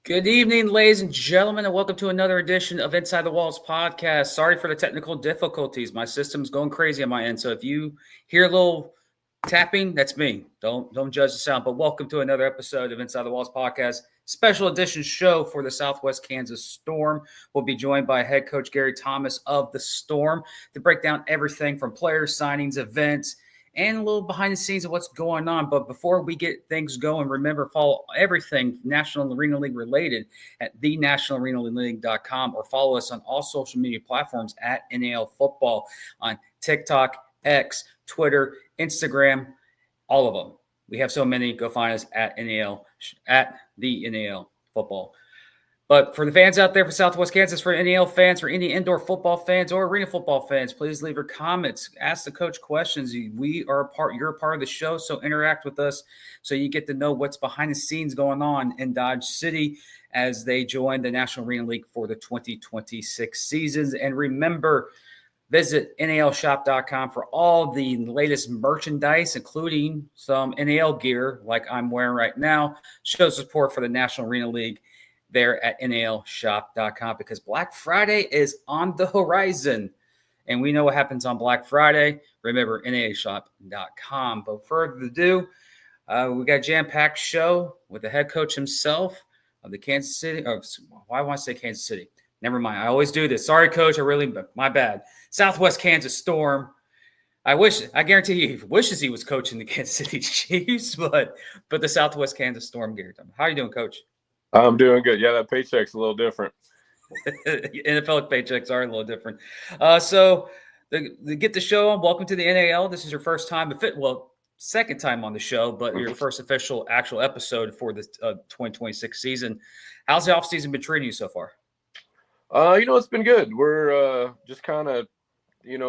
Good evening, ladies and gentlemen, and welcome to another edition of Inside the Walls podcast. Sorry for the technical difficulties. My system's going crazy on my end. So if you hear a little tapping, that's me. Don't judge the sound. But welcome to another episode of Inside the Walls podcast, special edition show for the Southwest Kansas Storm. We'll be joined by head coach Gary Thomas of the Storm to break down everything from players, signings, events, and a little behind the scenes of what's going on. But before we get things going, remember, follow everything National Arena League related at thenationalarenaleague.com or follow us on all social media platforms at NAL Football on TikTok, X, Twitter, Instagram, all of them. We have so many. Go find us at NAL, at the NAL Football. But for the fans out there for Southwest Kansas, for NAL fans, for any indoor football fans or arena football fans, please leave your comments. Ask the coach questions. We are a part. You're a part of the show, so interact with us so you get to know what's behind the scenes going on in Dodge City as they join the National Arena League for the 2026 seasons. And remember, visit NALshop.com for all the latest merchandise, including some NAL gear like I'm wearing right now. Show support for the National Arena League there at NALshop.com because Black Friday is on the horizon. And we know what happens on Black Friday. Remember, NALshop.com. But further ado, we got a jam-packed show with the head coach himself of the Kansas City. Why do I say Kansas City? Never mind. I always do this. Sorry, coach. My bad. Southwest Kansas Storm. I guarantee you, he wishes he was coaching the Kansas City Chiefs, but the Southwest Kansas Storm, Gary. How are you doing, coach? I'm doing good. Yeah, that paycheck's a little different. NFL paychecks are a little different. So to get the show on, welcome to the NAL. This is your first time, second time on the show, but your first actual episode for the 2026 season. How's the offseason been treating you so far? It's been good. We're just kind of in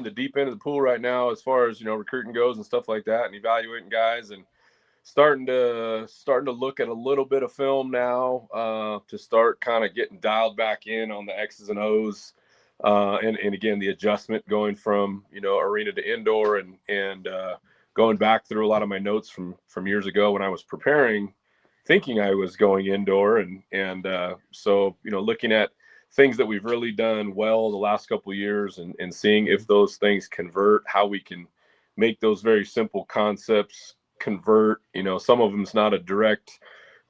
the deep end of the pool right now as far as, recruiting goes and stuff like that and evaluating guys and starting to look at a little bit of film now to start kind of getting dialed back in on the X's and O's and again the adjustment going from arena to indoor and going back through a lot of my notes from years ago when I was preparing, thinking I was going indoor and so looking at things that we've really done well the last couple of years and seeing if those things convert, how we can make those very simple concepts convert. Some of them's not a direct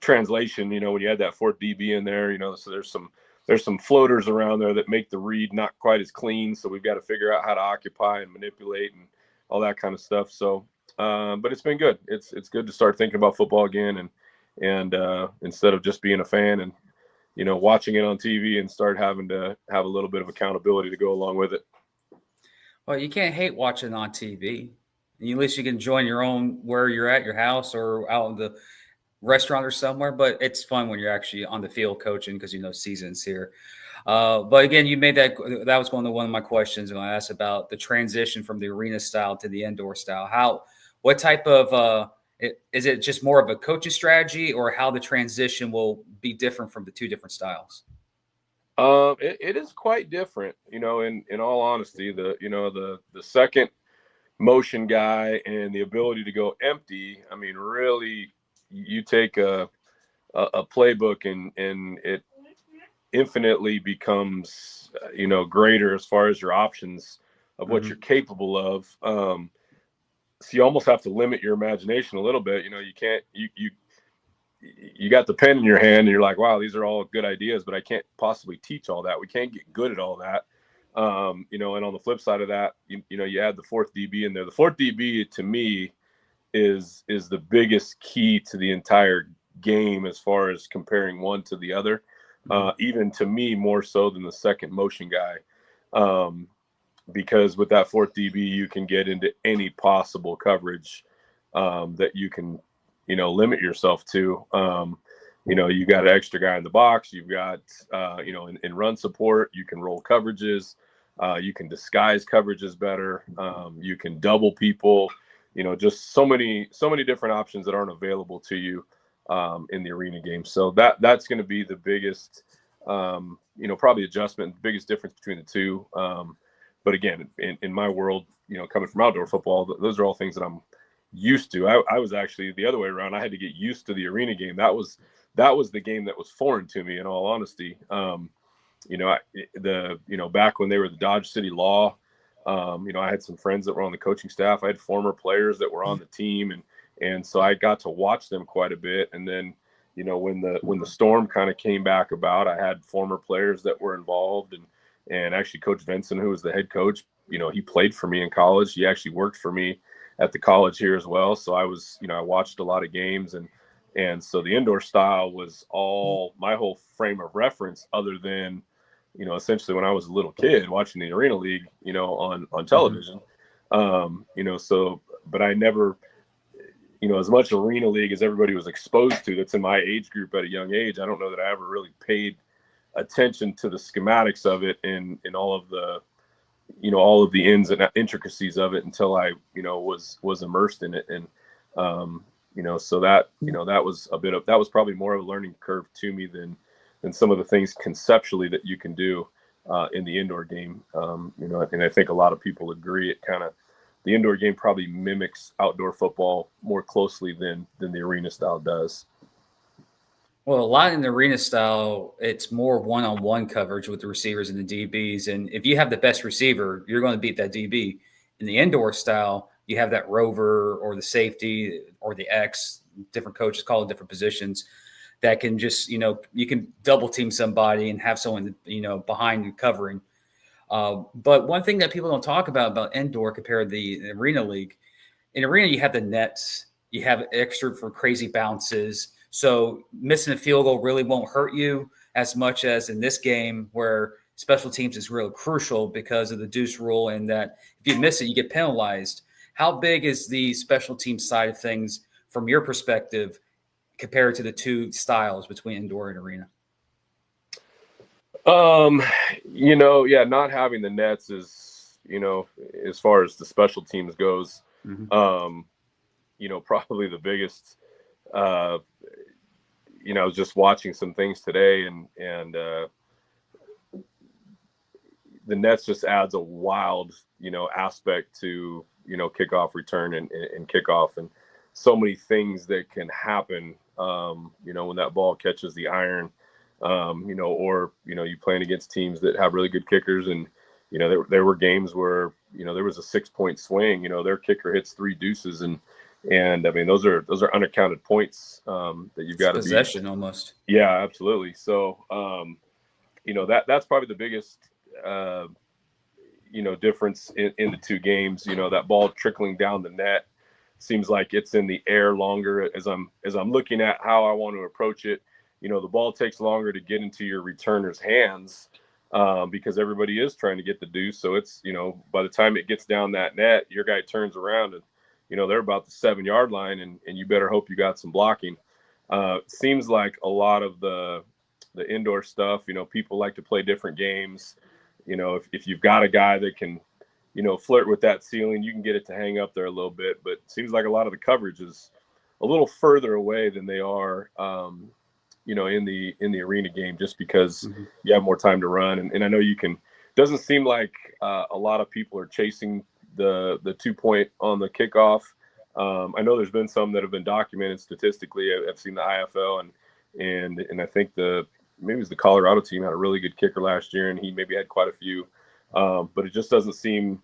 translation, when you add that fourth DB in there, so there's some floaters around there that make the read not quite as clean, so we've got to figure out how to occupy and manipulate and all that kind of stuff. So but it's been good. It's good to start thinking about football again and instead of just being a fan and watching it on TV and start having to have a little bit of accountability to go along with it. Well, you can't hate watching on TV. At least you can join your own where you're at, your house or out in the restaurant or somewhere. But it's fun when you're actually on the field coaching because season's here. But again, you made that was one of my questions when I asked about the transition from the arena style to the indoor style. What type of is it just more of a coaching strategy or how the transition will be different from the two different styles? It is quite different, in all honesty. The second motion guy and the ability to go empty. I mean, really, you take a playbook and it infinitely becomes, greater as far as your options of what you're capable of. So you almost have to limit your imagination a little bit. You can't, you got the pen in your hand and you're like, wow, these are all good ideas, but I can't possibly teach all that. We can't get good at all that. And on the flip side of that, you add the fourth DB in there. The fourth DB to me is the biggest key to the entire game as far as comparing one to the other. Even to me more so than the second motion guy. Because with that fourth DB, you can get into any possible coverage that you can, limit yourself to. You got an extra guy in the box. You've got, in run support, you can roll coverages. You can disguise coverages better. You can double people, just so many different options that aren't available to you in the arena game. So that's going to be the biggest, probably adjustment, the biggest difference between the two. But again, in my world, coming from outdoor football, those are all things that I'm used to. I was actually the other way around. I had to get used to the arena game. That was that was the game that was foreign to me, in all honesty. Back when they were the Dodge City Law, I had some friends that were on the coaching staff. I had former players that were on the team, and so I got to watch them quite a bit. And then, when the storm kind of came back about, I had former players that were involved, and actually Coach Vincent, who was the head coach, he played for me in college. He actually worked for me at the college here as well. So I was, I watched a lot of games, and so the indoor style was all my whole frame of reference, other than, essentially when I was a little kid watching the Arena League, on television. But I never, as much Arena League as everybody was exposed to, that's in my age group at a young age, I don't know that I ever really paid attention to the schematics of it and all of the, all of the ins and intricacies of it until I, was immersed in it. And, so that, that was probably more of a learning curve to me than some of the things conceptually that you can do in the indoor game. And I think a lot of people agree. The indoor game probably mimics outdoor football more closely than the arena style does. Well, a lot in the arena style, it's more one-on-one coverage with the receivers and the DBs. And if you have the best receiver, you're going to beat that DB. In the indoor style, you have that rover or the safety or the X, different coaches call it different positions, that can just, you can double team somebody and have someone, behind you covering. But one thing that people don't talk about indoor compared to the Arena League, in Arena, you have the nets, you have extra for crazy bounces. So missing a field goal really won't hurt you as much as in this game, where special teams is really crucial because of the deuce rule, and that if you miss it, you get penalized. How big is the special team side of things from your perspective compared to the two styles between indoor and arena? Not having the nets is, as far as the special teams goes, probably the biggest, I was just watching some things today, and the nets just adds a wild, aspect to, kickoff return and kickoff, and so many things that can happen, when that ball catches the iron, or, you playing against teams that have really good kickers. And, there were games where, there was a 6-point swing, their kicker hits 3 deuces. And I mean, those are unaccounted points that you've got to possession almost. Yeah, absolutely. So, that's probably the biggest, difference in the two games. That ball trickling down the net seems like it's in the air longer as I'm looking at how I want to approach it. The ball takes longer to get into your returner's hands because everybody is trying to get the deuce. So it's, by the time it gets down that net, your guy turns around and, they're about the 7-yard line, and you better hope you got some blocking. Seems like a lot of the indoor stuff, people like to play different games. If you've got a guy that can, flirt with that ceiling, you can get it to hang up there a little bit. But it seems like a lot of the coverage is a little further away than they are, in the arena game, just because you have more time to run. And I know you can. Doesn't seem like a lot of people are chasing the 2-point on the kickoff. I know there's been some that have been documented statistically. I've seen the IFL and I think maybe it was the Colorado team had a really good kicker last year, and he maybe had quite a few. But it just doesn't seem,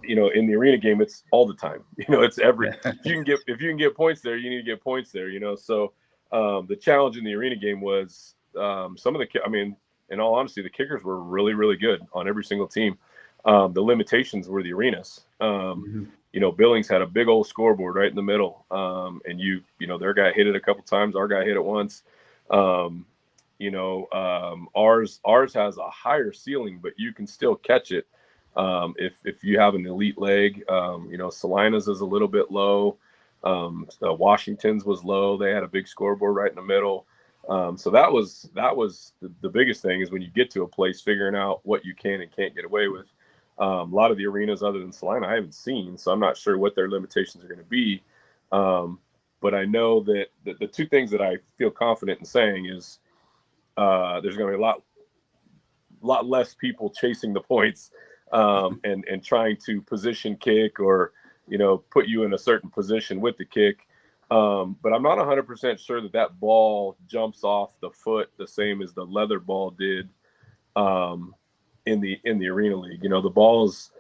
in the arena game, it's all the time. It's if you can get points there, you need to get points there. So the challenge in the arena game was some of in all honesty, the kickers were really, really good on every single team. The limitations were the arenas. Billings had a big old scoreboard right in the middle, and their guy hit it a couple times. Our guy hit it once. Ours has a higher ceiling, but you can still catch it if you have an elite leg. Salina's is a little bit low. Washington's was low. They had a big scoreboard right in the middle. So that was the biggest thing, is when you get to a place, figuring out what you can and can't get away with. A lot of the arenas other than Salina I haven't seen, so I'm not sure what their limitations are going to be. But I know that the two things that I feel confident in saying is there's going to be a lot less people chasing the points and trying to position kick or put you in a certain position with the kick. But I'm not 100% sure that ball jumps off the foot the same as the leather ball did in the Arena League. The balls,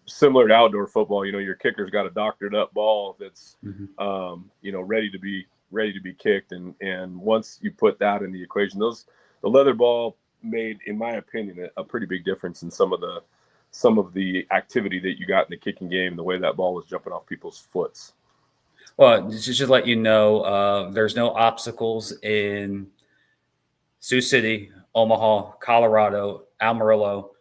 similar to outdoor football. Your kicker's got a doctored up ball that's ready to be kicked, and once you put that in the equation, the leather ball made, in my opinion, a pretty big difference in some of the activity that you got in the kicking game, the way that ball was jumping off people's foots. Well, just to let you know, there's no obstacles in Sioux City, Omaha, Colorado, Amarillo,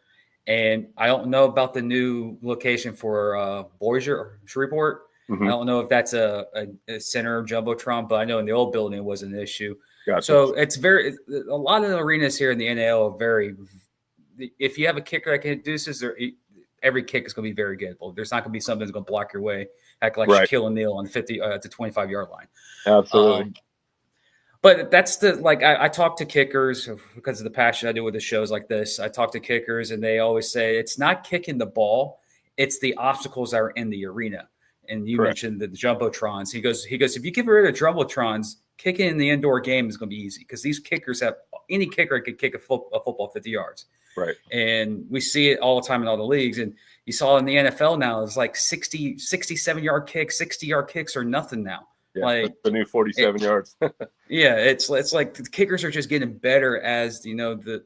and I don't know about the new location for Bossier or Shreveport. I don't know if that's a center jumbotron, but I know in the old building it was an issue. Gotcha. So it's a lot of the arenas here in the NAL are very. If you have a kicker that can do this, every kick is going to be very good. There's not going to be something that's going to block your way, like Shaquille O'Neal on the 25-yard line. Absolutely. But that's I talk to kickers because of the passion I do with the shows like this. I talk to kickers and they always say it's not kicking the ball, it's the obstacles that are in the arena. And you mentioned the jumbotrons. He goes, if you get rid of jumbotrons, kicking in the indoor game is going to be easy because these kickers any kicker could kick a football 50 yards. Right. And we see it all the time in all the leagues. And you saw in the NFL now, it's like 67-yard kicks, 60-yard kicks are nothing now. Yeah, like the new 47 yards. Yeah, it's like the kickers are just getting better as the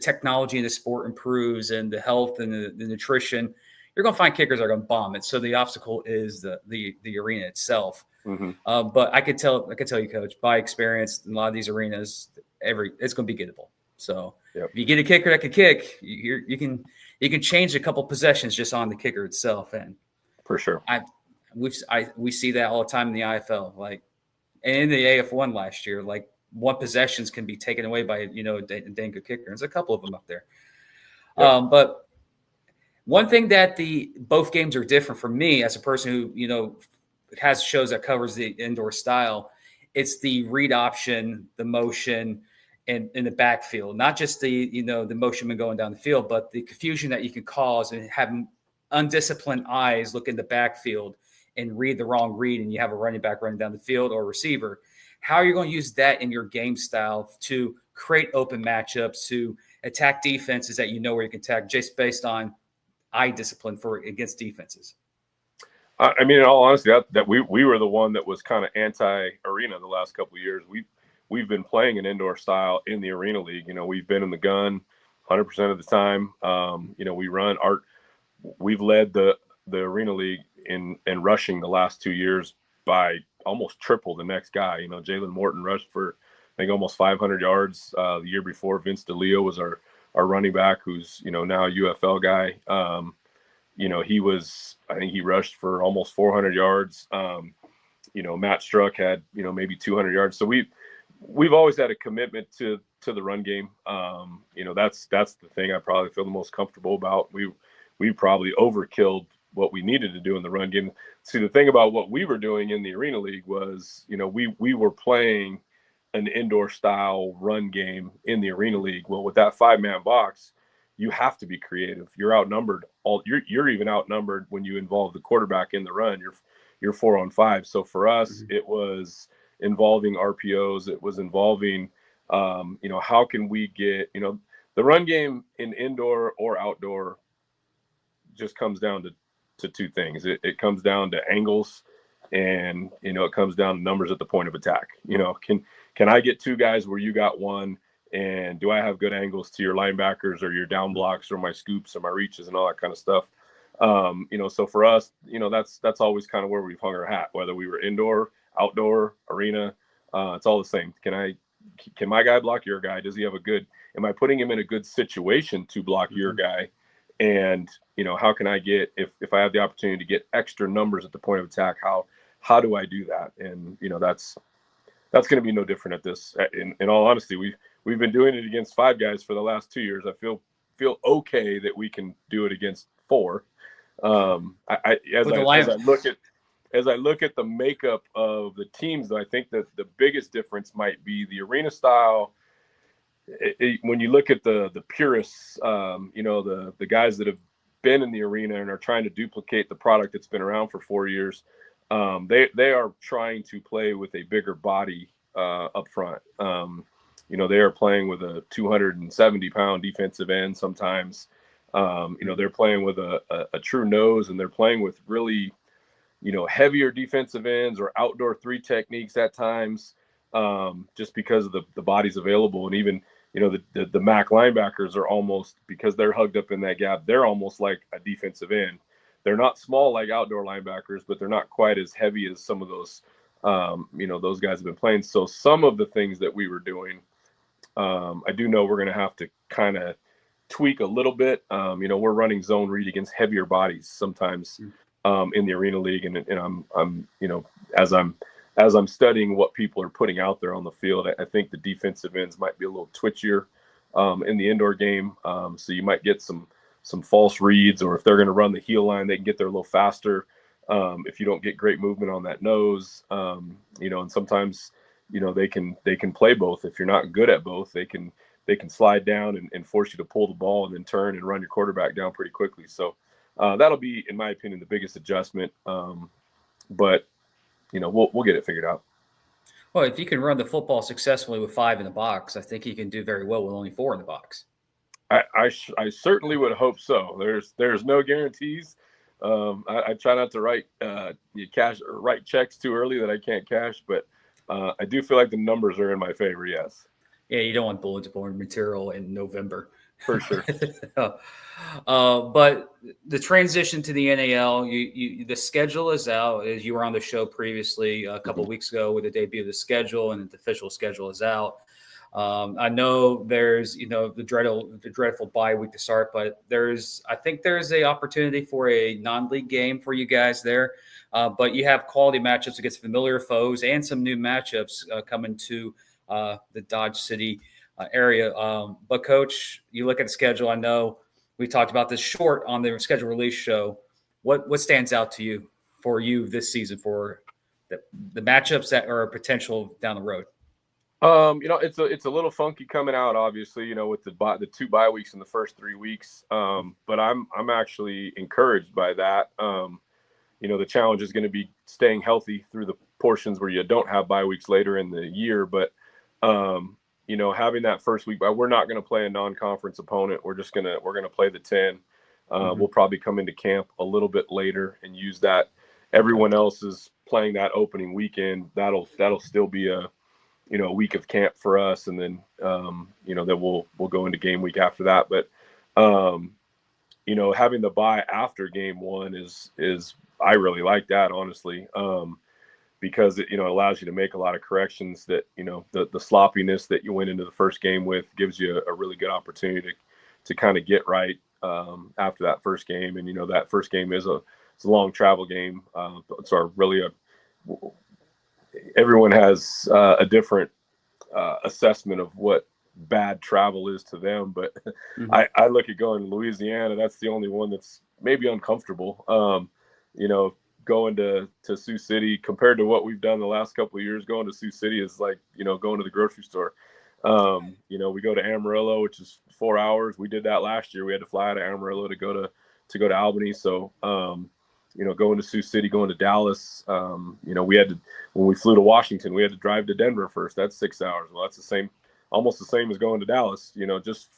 technology in the sport improves and the health and the nutrition. You're going to find kickers are going to bomb it. So the obstacle is the arena itself. But I could tell you, Coach, by experience, in a lot of these arenas, it's going to be gettable. So if you get a kicker that can kick, you can change a couple possessions just on the kicker itself. And for sure, we see that all the time in the IFL, and in the AF1 last year, one possessions can be taken away by a dang good kicker. There's a couple of them up there. But one thing that both games are different for me as a person who has shows that covers the indoor style. It's the read option, the motion, and in the backfield, not just the motion going down the field, but the confusion that you can cause and have undisciplined eyes look in the backfield and read the wrong read, and you have a running back running down the field or a receiver. How are you going to use that in your game style to create open matchups, to attack defenses that where you can attack just based on eye discipline against defenses? I mean, in all honesty, that we were the one that was kind of anti-arena the last couple of years. We've been playing an indoor style in the Arena League. We've been in the gun 100% of the time. We've led the Arena League in rushing the last 2 years by almost triple the next guy. Jalen Morton rushed for, I think, almost 500 yards the year before. Vince DeLeo was our running back, who's now a UFL guy. He rushed for almost 400 yards. Matt Struck had maybe 200 yards. So we've always had a commitment to the run game. That's the thing I probably feel the most comfortable about. We probably overkilled what we needed to do in the run game. See, the thing about what we were doing in the Arena League was, we were playing an indoor style run game in the Arena League. Well, with that 5-man box, you have to be creative. You're outnumbered. You're even outnumbered when you involve the quarterback in the run. You're 4-on-5. So for us, it was involving RPOs. It was involving, how can we get, the run game in indoor or outdoor just comes down to two things. It comes down to angles, and it comes down to numbers at the point of attack. Can I get two guys where you got one, and do I have good angles to your linebackers or your down blocks or my scoops or my reaches and all that kind of stuff? So for us, that's always kind of where we've hung our hat, whether we were indoor, outdoor, arena. It's all the same. Can my guy block your guy? Does he have am I putting him in a good situation to block your guy? And, how can I get, if I have the opportunity to get extra numbers at the point of attack, how do I do that? And, that's going to be no different at this. In all honesty, we've been doing it against 5 guys for the last 2 years. I feel okay that we can do it against 4. As I look at the makeup of the teams, though, I think that the biggest difference might be the arena style. When you look at the purists, the guys that have been in the arena and are trying to duplicate the product that's been around for 4 years, they are trying to play with a bigger body up front. They are playing with a 270-pound defensive end sometimes. They're playing with a true nose, and they're playing with really, heavier defensive ends or outdoor three techniques at times, just because of the bodies available. And even, the MAC linebackers are almost, because they're hugged up in that gap, they're almost like a defensive end. They're not small like outdoor linebackers, but they're not quite as heavy as some of those, those guys have been playing. So some of the things that we were doing, I do know we're going to have to kind of tweak a little bit. We're running zone read against heavier bodies sometimes in the Arena League, and I'm as I'm studying what people are putting out there on the field, I think the defensive ends might be a little twitchier in the indoor game. So you might get some false reads, or if they're going to run the heel line, they can get there a little faster. If you don't get great movement on that nose, and sometimes, they can play both. If you're not good at both, they can slide down and force you to pull the ball and then turn and run your quarterback down pretty quickly. So that'll be, in my opinion, the biggest adjustment. But we'll get it figured out. Well, if you can run the football successfully with 5 in the box, I think you can do very well with only 4 in the box. I certainly would hope so. There's no guarantees. I try not to write checks too early that I can't cash, but I do feel like the numbers are in my favor. Yes. Yeah, you don't want bulletin board material in November. For sure. But the transition to the NAL, the schedule is out. As you were on the show previously a couple of weeks ago with the debut of the schedule, and the official schedule is out. I know there's, the dreadful bye week to start, but I think there's a opportunity for a non-league game for you guys there. But you have quality matchups against familiar foes and some new matchups coming to the Dodge City area. But Coach, you look at the schedule. I know we talked about this short on the schedule release show. What stands out to you for you this season for the matchups that are potential down the road? It's a little funky coming out, obviously, with the 2 bye weeks in the first 3 weeks. But I'm actually encouraged by that. The challenge is going to be staying healthy through the portions where you don't have bye weeks later in the year. But having that first week, we're not going to play a non-conference opponent. We're going to play the 10. We'll probably come into camp a little bit later and use that. Everyone else is playing that opening weekend. That'll still be a week of camp for us, and then then we'll go into game week after that. But having the bye after game 1 is I really like that, honestly, because it allows you to make a lot of corrections that the sloppiness that you went into the first game with gives you a really good opportunity to kind of get right after that first game. And that first game is a long travel game. Everyone has a different assessment of what bad travel is to them, but I look at going to Louisiana. That's the only one that's maybe uncomfortable. Going to Sioux City compared to what we've done the last couple of years, going to Sioux City is like, going to the grocery store. We go to Amarillo, which is 4 hours. We did that last year. We had to fly out of Amarillo to go to Albany. So, going to Sioux City, going to Dallas, we had to, when we flew to Washington, we had to drive to Denver first. That's 6 hours. Well, that's almost the same as going to Dallas,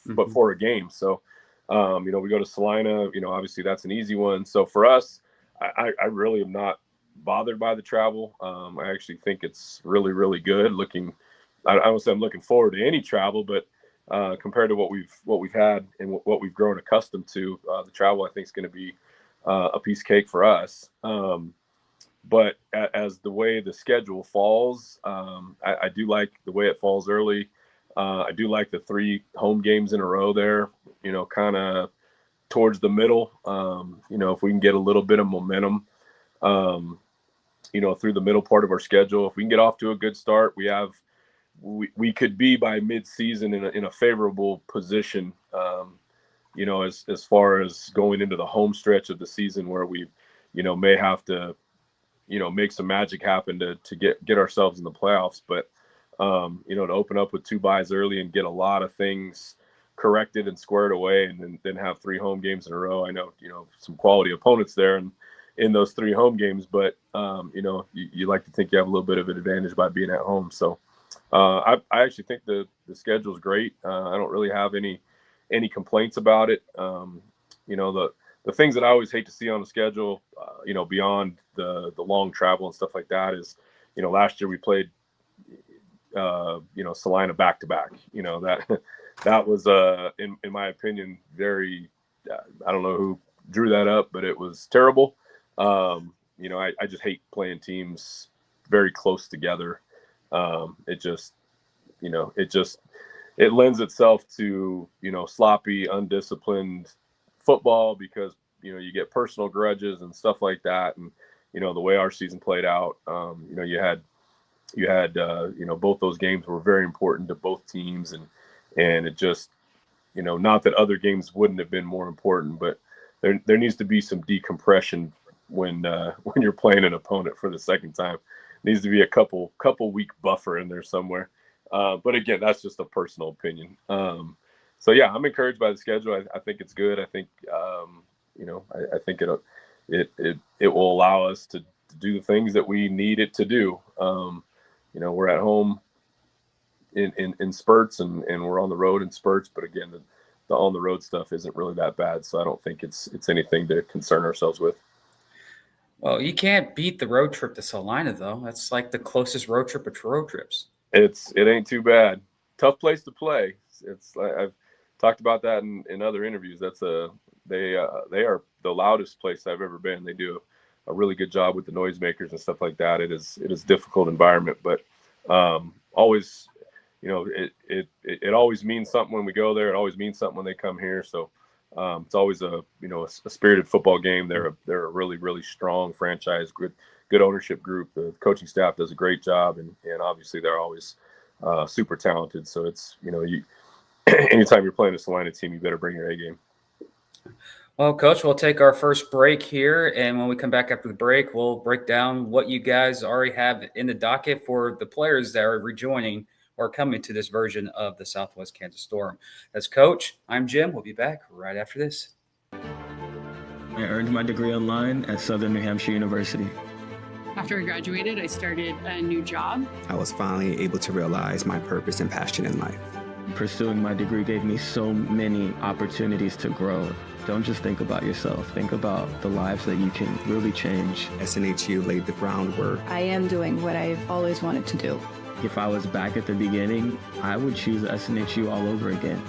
but for a game. So, we go to Salina, obviously that's an easy one. So for us, I really am not bothered by the travel. I actually think it's really, really good. I would say I'm looking forward to any travel, but compared to what we've had and what we've grown accustomed to, the travel I think is going to be a piece of cake for us. But as the way the schedule falls, I do like the way it falls early. I do like the 3 home games in a row there, kind of towards the middle. If we can get a little bit of momentum, through the middle part of our schedule, if we can get off to a good start, we could be by mid-season in a favorable position, as far as going into the home stretch of the season where we, may have to, make some magic happen to get ourselves in the playoffs. But, to open up with 2 byes early and get a lot of things corrected and squared away, and then have 3 home games in a row. I know, some quality opponents there, and in those 3 home games, but you like to think you have a little bit of an advantage by being at home. So I actually think the schedule is great. I don't really have any complaints about it. The things that I always hate to see on the schedule, beyond the long travel and stuff like that is, last year we played, Salina back to back. That was in my opinion very. I don't know who drew that up, but it was terrible. I just hate playing teams very close together. It lends itself to, sloppy, undisciplined football because, you get personal grudges and stuff like that. And, the way our season played out, you had both those games were very important to both teams. And it just, not that other games wouldn't have been more important, but there needs to be some decompression when you're playing an opponent for the second time. Needs to be a couple week buffer in there somewhere. But again, that's just a personal opinion. So yeah, I'm encouraged by the schedule. I think it's good. I think I think it will allow us to do the things that we need it to do. We're at home in spurts and we're on the road in spurts, but again, the on the road stuff isn't really that bad. So I don't think it's anything to concern ourselves with. Well, you can't beat the road trip to Salina, though. That's like the closest road trip of road trips. It ain't too bad. Tough place to play. It's I've talked about that in other interviews. They are the loudest place I've ever been. They do a really good job with the noisemakers and stuff like that. It is a difficult environment, but always, it always means something when we go there. It always means something when they come here. So it's always a spirited football game. They're a really, really strong franchise, good ownership group. The coaching staff does a great job, and obviously they're always super talented. So it's anytime you're playing a Salina team, you better bring your A game. Well, Coach, we'll take our first break here, and when we come back after the break, we'll break down what you guys already have in the docket for the players that are rejoining or coming to this version of the Southwest Kansas Storm. That's Coach. I'm Jim. We'll be back right after this. I earned my degree online at Southern New Hampshire University. After I graduated, I started a new job. I was finally able to realize my purpose and passion in life. Pursuing my degree gave me so many opportunities to grow. Don't just think about yourself. Think about the lives that you can really change. SNHU laid the groundwork. I am doing what I've always wanted to do. If I was back at the beginning, I would choose SNHU all over again.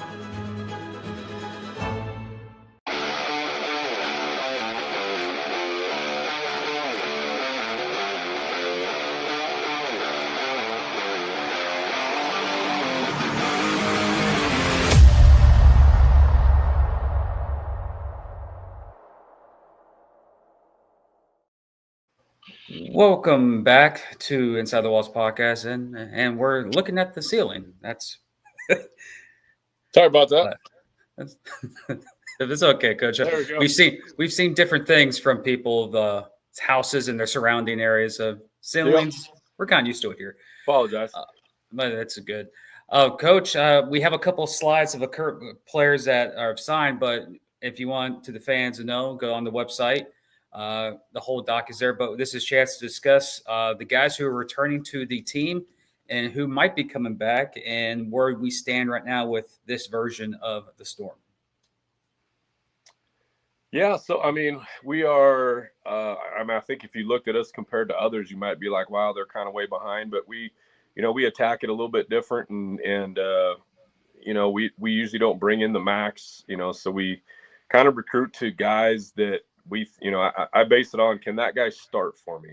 Welcome back to Inside the Walls podcast, and we're looking at the ceiling. That's sorry about that. It's okay, Coach. There we go. We've seen different things from people, the houses and their surrounding areas of ceilings. Yeah. We're kind of used to it here. Apologize, but that's good. Coach, we have a couple of slides of players that are signed, but if you want to the fans to know, go on the website. The whole doc is there, but this is a chance to discuss the guys who are returning to the team and who might be coming back and where we stand right now with this version of the Storm. Yeah, so I mean, we are. I think if you looked at us compared to others, you might be like, "Wow, they're kind of way behind." But we attack it a little bit different, and we usually don't bring in the max, so we kind of recruit to guys that. I base it on, can that guy start for me?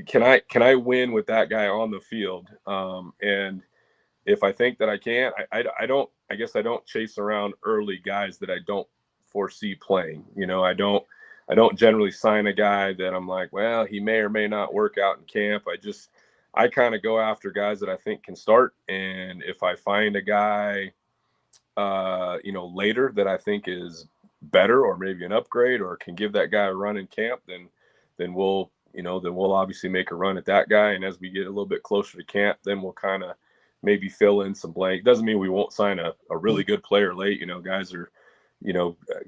Can I win with that guy on the field? And if I think that I can, I don't chase around early guys that I don't foresee playing. I don't generally sign a guy that I'm like, well, he may or may not work out in camp. I kind of go after guys that I think can start. And if I find a guy, later that I think is better or maybe an upgrade or can give that guy a run in camp, then we'll obviously make a run at that guy. And as we get a little bit closer to camp, then we'll kind of maybe fill in some blank. Doesn't mean we won't sign a really good player late. Guys are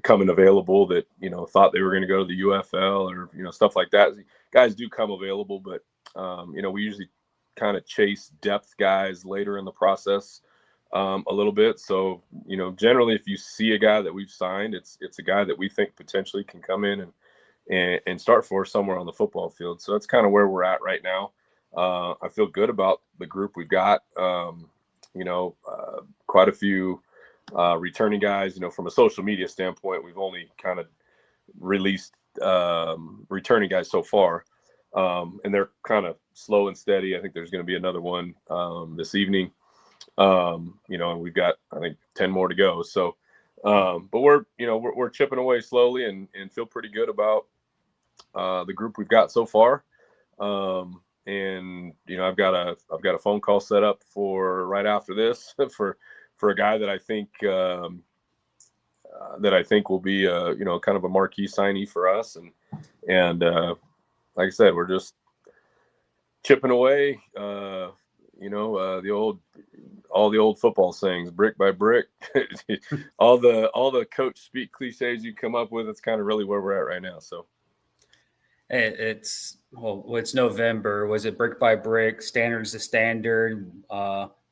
coming available that, thought they were going to go to the UFL or, stuff like that. Guys do come available, but, we usually kind of chase depth guys later in the process a little bit. So, generally, if you see a guy that we've signed, it's a guy that we think potentially can come in and start for us somewhere on the football field. So that's kind of where we're at right now. I feel good about the group we've got. Quite a few returning guys. From a social media standpoint, we've only kind of released returning guys so far, and they're kind of slow and steady. I think there's going to be another one this evening. And we've got, I think, 10 more to go. So, but we're chipping away slowly and feel pretty good about the group we've got so far. And I've got a phone call set up for right after this for a guy that I think will be kind of a marquee signee for us. And like I said, we're just chipping away. All the old football sayings, brick by brick, all the coach speak cliches you come up with. It's kind of really where we're at right now. So it's November. Was it brick by brick? Standard's the standard.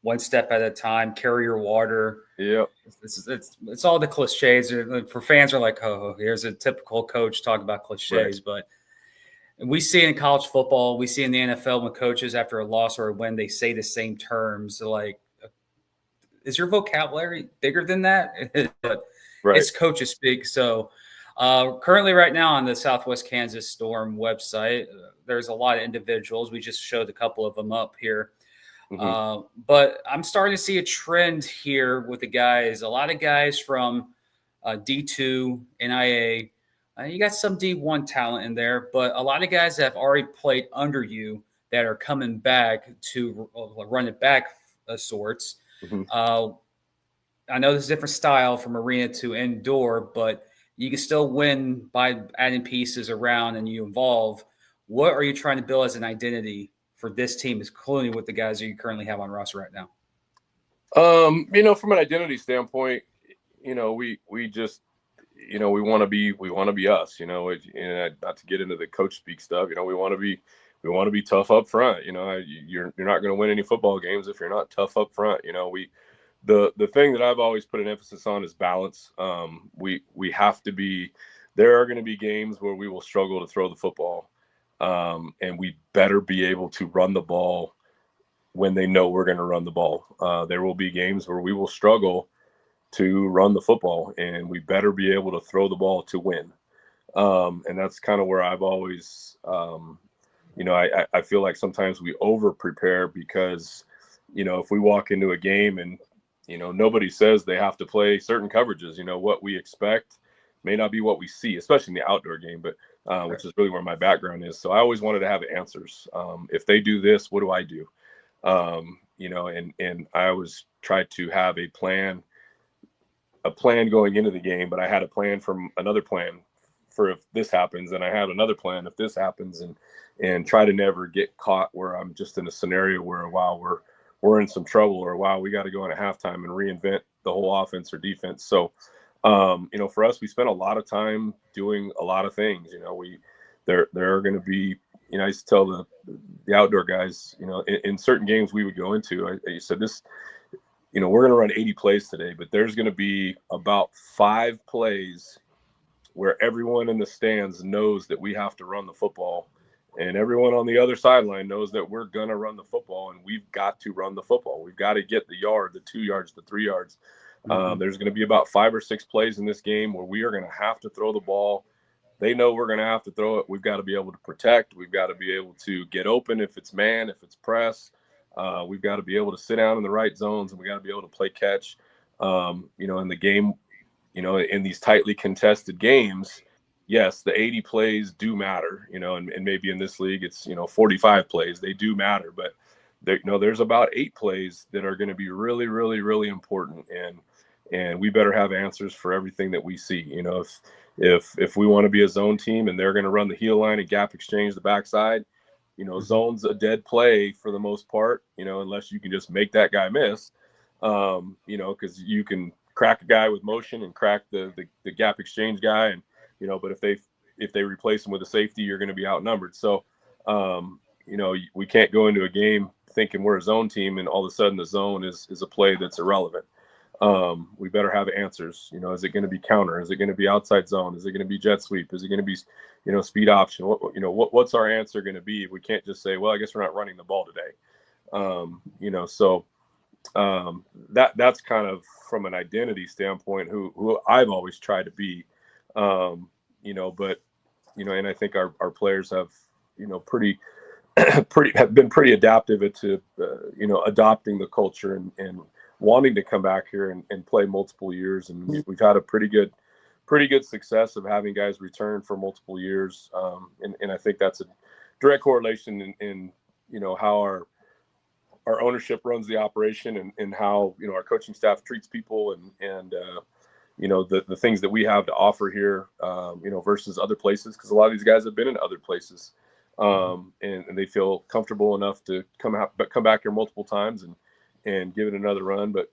One step at a time. Carry your water. Yeah, it's all the cliches. For fans are like, oh, here's a typical coach talking about cliches, right. But we see in college football, we see in the NFL when coaches after a loss or a win, they say the same terms. Like, is your vocabulary bigger than that? But right. It's coaches speak. So currently right now on the Southwest Kansas Storm website, there's a lot of individuals. We just showed a couple of them up here. Mm-hmm. But I'm starting to see a trend here with the guys. A lot of guys from D2, NIA. You got some D1 talent in there, but a lot of guys that have already played under you that are coming back to run it back of sorts. Mm-hmm. I know there's a different style from arena to indoor, but you can still win by adding pieces around and you evolve. What are you trying to build as an identity for this team, including with the guys that you currently have on roster right now? From an identity standpoint, we just, we want to be us, not to get into the coach speak stuff. We want to be tough up front. You're not going to win any football games if you're not tough up front. The thing that I've always put an emphasis on is balance. We have to be, there are going to be games where we will struggle to throw the football. And we better be able to run the ball when they know we're going to run the ball. There will be games where we will struggle to run the football, and we better be able to throw the ball to win. And that's kind of where I've always, I feel like sometimes we over prepare because, if we walk into a game and, nobody says they have to play certain coverages, what we expect may not be what we see, especially in the outdoor game, but which is really where my background is. So I always wanted to have answers. If they do this, what do I do? And I always tried to have a plan going into the game, but I had a plan from another plan for if this happens, and I had another plan if this happens, and try to never get caught where I'm just in a scenario where, wow, we're in some trouble, or wow, we got to go in at halftime and reinvent the whole offense or defense. So, for us, we spent a lot of time doing a lot of things. There are going to be, I used to tell the outdoor guys, in certain games we would go into, I said this, we're going to run 80 plays today, but there's going to be about 5 plays where everyone in the stands knows that we have to run the football, and everyone on the other sideline knows that we're going to run the football, and we've got to run the football. We've got to get the yard, the 2 yards, the 3 yards. Mm-hmm. There's going to be about 5 or 6 plays in this game where we are going to have to throw the ball. They know we're going to have to throw it. We've got to be able to protect. We've got to be able to get open if it's man, if it's press. We've got to be able to sit down in the right zones, and we got to be able to play catch. In the game, in these tightly contested games, yes, the 80 plays do matter, and maybe in this league it's, 45 plays. They do matter, but there's about 8 plays that are going to be really, really, really important. And we better have answers for everything that we see. If we want to be a zone team and they're going to run the heel line and gap exchange the backside, zone's a dead play for the most part, unless you can just make that guy miss, because you can crack a guy with motion and crack the gap exchange guy, and but if they replace him with a safety, you're going to be outnumbered. So we can't go into a game thinking we're a zone team and all of a sudden the zone is a play that's irrelevant. We better have answers. Is it going to be counter? Is it going to be outside zone? Is it going to be jet sweep? Is it going to be speed option? What's our answer going to be? We can't just say, well, I guess we're not running the ball today. That's kind of from an identity standpoint who I've always tried to be. And I think our players have have been pretty adaptive to adopting the culture and wanting to come back here and play multiple years. And we've had a pretty good success of having guys return for multiple years. And I think that's a direct correlation in how our ownership runs the operation and how, our coaching staff treats people and the things that we have to offer here, versus other places. Cause a lot of these guys have been in other places and they feel comfortable enough to come back here multiple times and give it another run. But,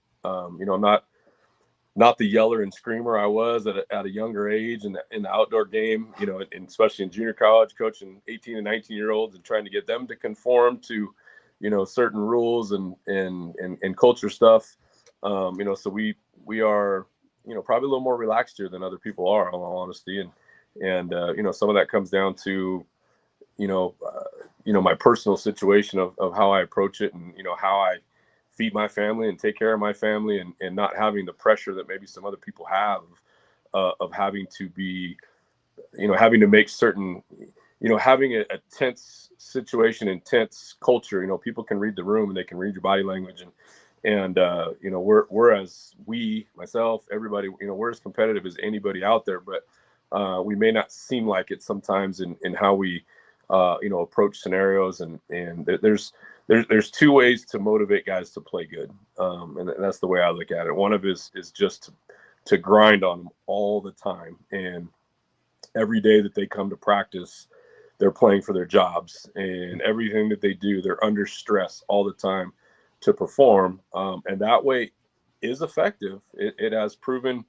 not the yeller and screamer I was at a younger age in the outdoor game, and especially in junior college, coaching 18 and 19-year-olds and trying to get them to conform to, certain rules and culture stuff. So we are, probably a little more relaxed here than other people are, in all honesty. And some of that comes down to, my personal situation of how I approach it and, how I feed my family and take care of my family and not having the pressure that maybe some other people have of having to be, having to make certain, having a tense situation and tense culture. People can read the room and they can read your body language and myself, everybody, we're as competitive as anybody out there, but we may not seem like it sometimes in how we, approach scenarios and there's two ways to motivate guys to play good. And that's the way I look at it. One of is just to grind on them all the time. And every day that they come to practice, they're playing for their jobs, and everything that they do, they're under stress all the time to perform. And that way is effective. It has proven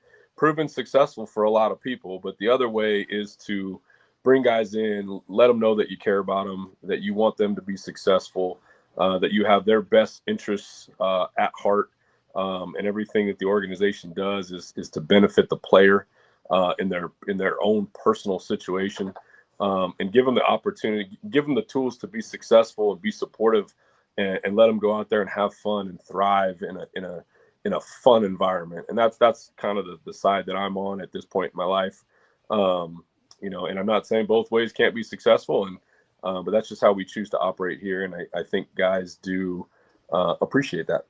successful for a lot of people. But the other way is to bring guys in, let them know that you care about them, that you want them to be successful, that you have their best interests at heart, and everything that the organization does is to benefit the player in their own personal situation, and give them the opportunity, give them the tools to be successful and be supportive, and let them go out there and have fun and thrive in a fun environment. And that's kind of the side that I'm on at this point in my life. And I'm not saying both ways can't be successful, but that's just how we choose to operate here. And I think guys do appreciate that.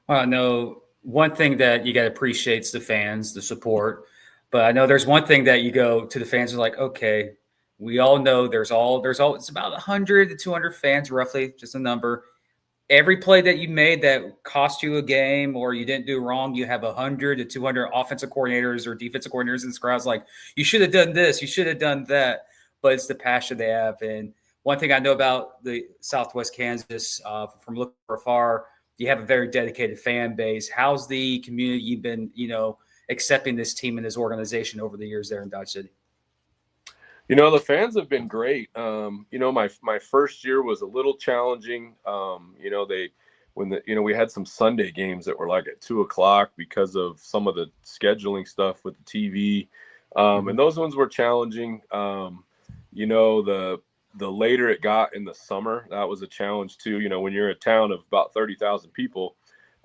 Well, I know one thing that you got to appreciate is the fans, the support. But I know there's one thing that you go to the fans and like, okay, we all know there's it's about 100 to 200 fans, roughly, just a number. Every play that you made that cost you a game or you didn't do wrong, you have 100 to 200 offensive coordinators or defensive coordinators in this crowd. Like, you should have done this, you should have done that. But it's the passion they have. And one thing I know about the Southwest Kansas, from looking from afar, you have a very dedicated fan base. How's the community been, accepting this team and this organization over the years there in Dodge City? The fans have been great. My first year was a little challenging. We had some Sunday games that were like at 2:00 because of some of the scheduling stuff with the TV. And those ones were challenging. The later it got in the summer, that was a challenge too. When you're a town of about 30,000 people,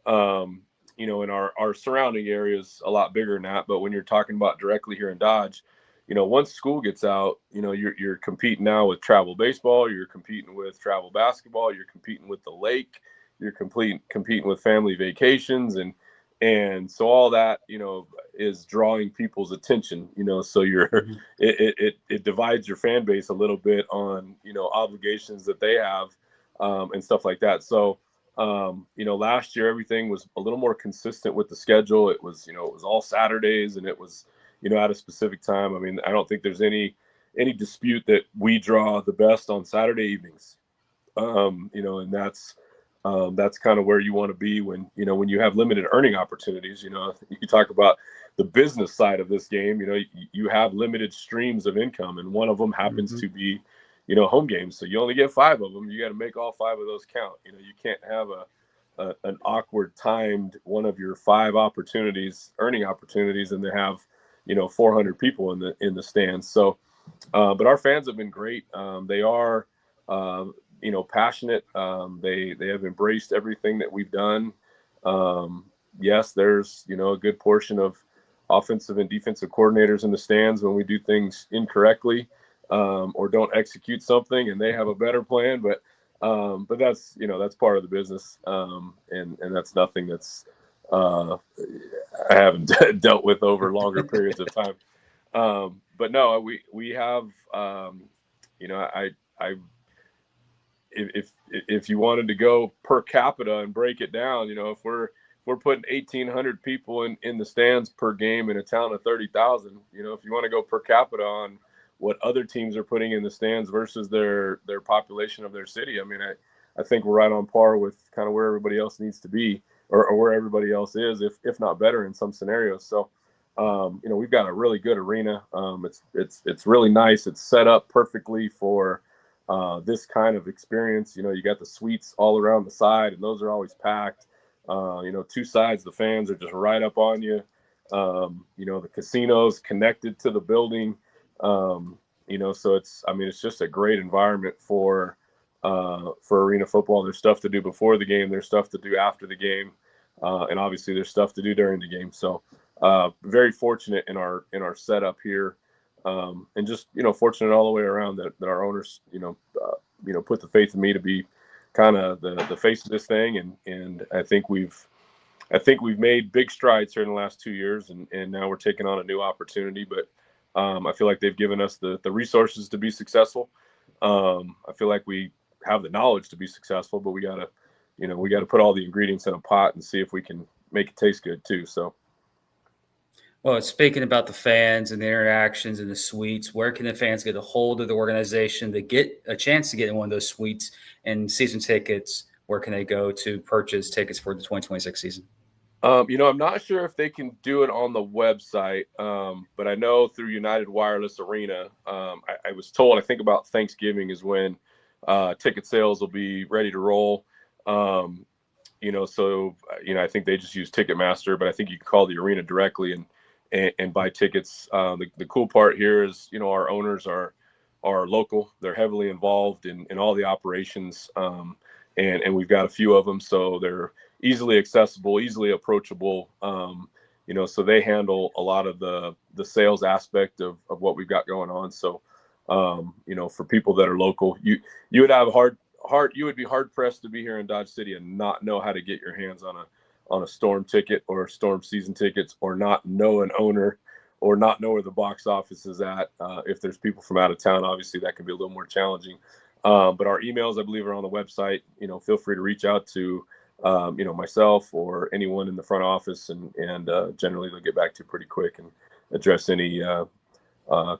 in our surrounding areas a lot bigger than that. But when you're talking about directly here in Dodge, once school gets out, you're competing now with travel baseball, you're competing with travel basketball, you're competing with the lake, you're competing with family vacations. And so all that, is drawing people's attention, so it divides your fan base a little bit on, obligations that they have, and stuff like that. So, last year, everything was a little more consistent with the schedule. It was all Saturdays and it was, at a specific time. I mean, I don't think there's any dispute that we draw the best on Saturday evenings, and that's, That's kind of where you want to be when you have limited earning opportunities. You talk about the business side of this game. You have limited streams of income, and one of them happens to be, home games. So you only get 5 of them. You got to make all 5 of those count. You can't have an awkward timed one of your 5 earning opportunities, and they have 400 people in the stands. So, but our fans have been great. They are passionate. They have embraced everything that we've done. Yes, there's a good portion of offensive and defensive coordinators in the stands when we do things incorrectly or don't execute something, and they have a better plan. But that's that's part of the business, and that's nothing that's I haven't dealt with over longer periods of time. But no, we have if you wanted to go per capita and break it down, if we're putting 1,800 people in the stands per game in a town of 30,000, if you want to go per capita on what other teams are putting in the stands versus their population of their city, I think we're right on par with kind of where everybody else needs to be, or where everybody else is, if not better in some scenarios. So, we've got a really good arena. It's really nice. It's set up perfectly for this kind of experience. You got the suites all around the side, and those are always packed. 2 sides, the fans are just right up on you. The casino's connected to the building. So it's just a great environment for arena football. There's stuff to do before the game. There's stuff to do after the game. And obviously there's stuff to do during the game. So, very fortunate in our setup here. And just, fortunate all the way around that our owners, put the faith in me to be kind of the face of this thing. And I think we've made big strides here in the last 2 years, and now we're taking on a new opportunity. But I feel like they've given us the resources to be successful. I feel like we have the knowledge to be successful, but we gotta put all the ingredients in a pot and see if we can make it taste good too. So. Well, speaking about the fans and the interactions and the suites, where can the fans get a hold of the organization to get a chance to get in one of those suites and season tickets? Where can they go to purchase tickets for the 2026 season? I'm not sure if they can do it on the website, but I know through United Wireless Arena, I was told, I think about Thanksgiving is when ticket sales will be ready to roll. So, I think they just use Ticketmaster, but I think you can call the arena directly and buy tickets. The cool part here is, our owners are local. They're heavily involved in all the operations. And we've got a few of them, so they're easily accessible, easily approachable. So they handle a lot of the sales aspect of what we've got going on. So, for people that are local, you would have you would be hard pressed to be here in Dodge City and not know how to get your hands on a Storm ticket or Storm season tickets, or not know an owner, or not know where the box office is at. If there's people from out of town, obviously that can be a little more challenging. But our emails, I believe, are on the website. Feel free to reach out to, myself or anyone in the front office, and generally they'll get back to you pretty quick and address any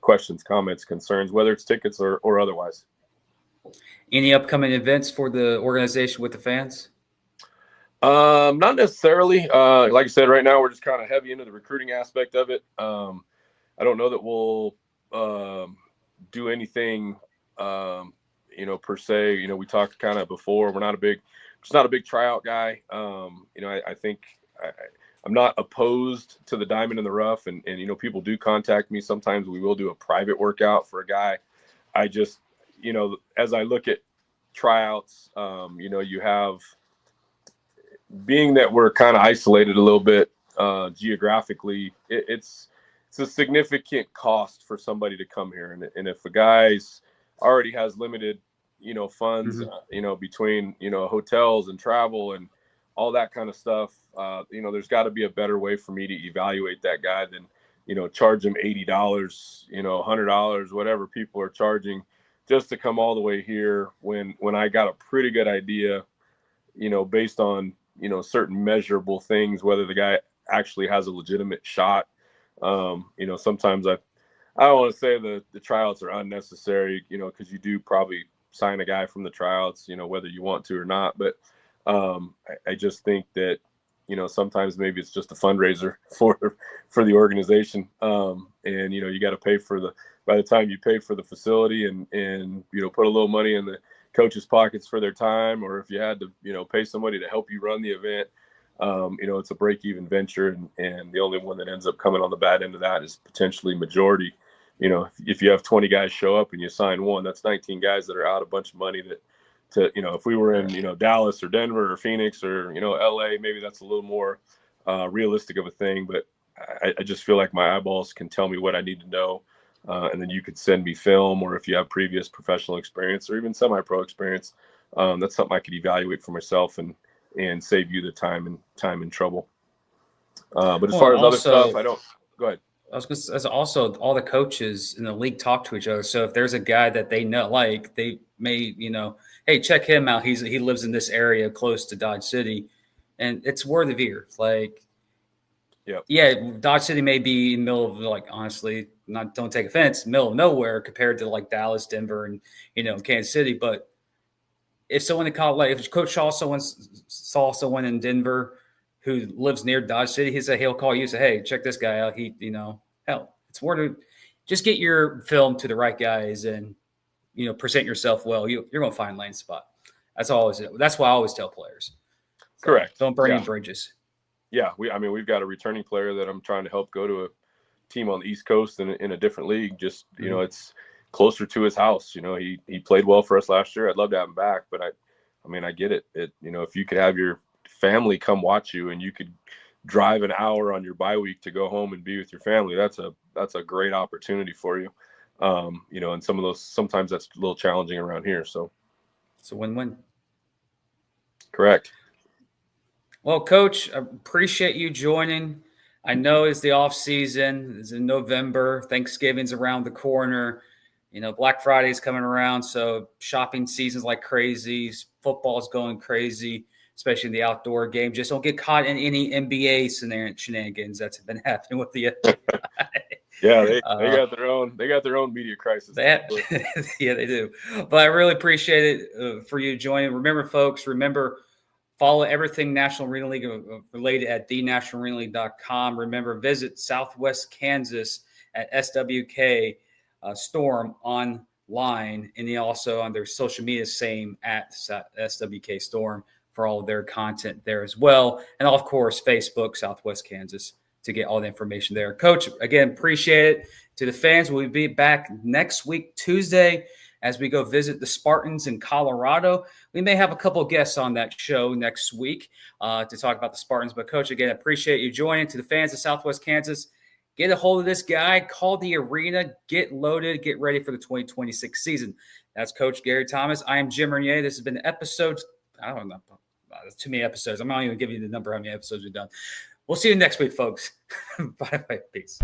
questions, comments, concerns, whether it's tickets or otherwise. Any upcoming events for the organization with the fans? Not necessarily. Like I said, right now we're just kind of heavy into the recruiting aspect of it. I don't know that we'll do anything, per se. We talked kind of before. We're not a big tryout guy. I think I'm not opposed to the diamond in the rough, and people do contact me. Sometimes we will do a private workout for a guy. I just, as I look at tryouts, you have, being that we're kind of isolated a little bit geographically, it's a significant cost for somebody to come here. And if a guy's already has limited, funds, between, hotels and travel and all that kind of stuff, there's got to be a better way for me to evaluate that guy than, charge him $80, $100, whatever people are charging just to come all the way here when I got a pretty good idea, based on, certain measurable things, whether the guy actually has a legitimate shot. Sometimes I don't want to say the tryouts are unnecessary, because you do probably sign a guy from the tryouts, whether you want to or not. But I just think that, you know, sometimes maybe it's just a fundraiser for the organization. And, you know, you got to pay by the time you pay for the facility and, you know, put a little money in the coaches' pockets for their time, or if you had to, you know, pay somebody to help you run the event, you know, it's a break-even venture. And the only one that ends up coming on the bad end of that is potentially majority. You know, if you have 20 guys show up and you sign one, that's 19 guys that are out a bunch of money you know, if we were in, you know, Dallas or Denver or Phoenix or, you know, LA, maybe that's a little more realistic of a thing. But I just feel like my eyeballs can tell me what I need to know. And then you could send me film, or if you have previous professional experience or even semi-pro experience, that's something I could evaluate for myself and save you the time and trouble. But as far as other stuff, go ahead. I was going to say, also all the coaches in the league talk to each other. So if there's a guy that they know, like they may, you know, hey, check him out. He lives in this area close to Dodge City, and it's word of ear. Like, yeah, Dodge City may be in the middle of, like, honestly, don't take offense, middle of nowhere compared to like Dallas, Denver, and, you know, Kansas City. But if someone in college, like if Coach Shaw saw someone in Denver who lives near Dodge City, he'll call you and say, hey, check this guy out. He, you know, hell, it's more to just get your film to the right guys and, you know, present yourself well. You're going to find lane spot. That's why I always tell players. So correct. Don't burn any bridges. Yeah. We've got a returning player that I'm trying to help go to a team on the East Coast in a different league. Just, you know, it's closer to his house. You know, he played well for us last year. I'd love to have him back, but I get it. You know, if you could have your family come watch you and you could drive an hour on your bye week to go home and be with your family, that's a great opportunity for you. You know, and sometimes that's a little challenging around here. So it's a win-win. Correct. Well, Coach, I appreciate you joining. I know it's the off season. It's in November. Thanksgiving's around the corner. You know, Black Friday's coming around. So shopping season's like crazy. Football's going crazy, especially in the outdoor game. Just don't get caught in any NBA shenanigans that's been happening with the Yeah, they got their own media crisis. Yeah, they do. But I really appreciate it for you joining. Remember, folks, follow everything National Arena League related at thenationalarenaleague.com. Remember, visit Southwest Kansas at SWK Storm online, and also on their social media, same at SWK Storm, for all of their content there as well. And of course, Facebook, Southwest Kansas, to get all the information there. Coach, again, appreciate it. To the fans, we'll be back next week, Tuesday, as we go visit the Spartans in Colorado. We may have a couple of guests on that show next week to talk about the Spartans. But, Coach, again, appreciate you joining. To the fans of Southwest Kansas, get a hold of this guy, call the arena, get loaded, get ready for the 2026 season. That's Coach Gary Thomas. I am Jim Renier. This has been episode, I don't know, there's too many episodes. I'm not even giving you the number how many episodes we've done. We'll see you next week, folks. Bye. Peace.